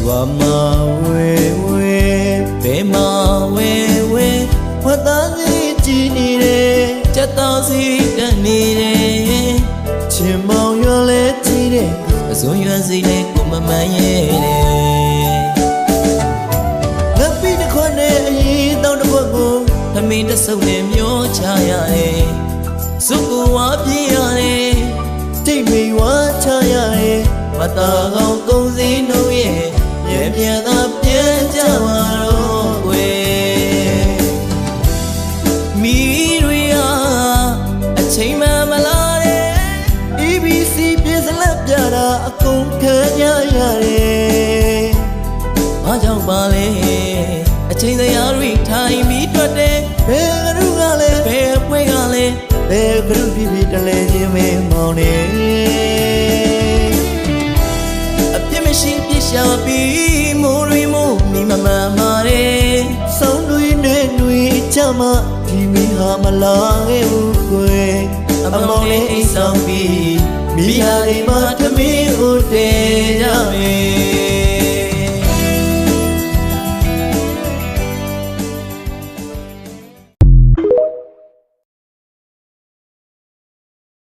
ဝဝသားစီကြည်နေတယ်ချက်တော်စီတန်နေတယ်ချင်မောင်ရွယ်လဲကြည့်တယ်အစွန်ရွယ်စီနဲ့ကိုမမှန်ရဲ့လက်ပြီးတစ်ခွက်နဲ့အရင်တောင်းတစ်ခွက်ကိုသမီးတစ်စုံနဲ့မျောချရတယ်စုကူဝါပြင်းရတယ်တိတ်မေဝါချရတယ်မတာကောင်းကုန်းစင်းတို့ရဲ့မြေပြန်သာပြန်ကြပါတော့ကွယ်မိတွေအချိန်မှမလာတဲ့ ABC ပြစလက်ပြတာအကုန်ခံရရတယ်ဘာကြောင့်ပါလဲအချိန်တရားတွေထိုင်ပြီးတွေ့တယ်ဘယ်ကလူကလဲဘယ်ပွဲကလဲဘယ်ကလူပြပြတလဲချင်းမေးမောင်နေအပြစ်မရှိပြရှာပြီးမိုးတွေမို့မိမမှန်ပါတယ်ဆောင်းတွေနဲ့နှွေချမဒီမိဟာမလာခဲ့ဘူးကွယ်အမောင်လေးအိမ်ဆောင်ပြီးမိဟာဒီမှာသမီးဦးတည်ကြမယ်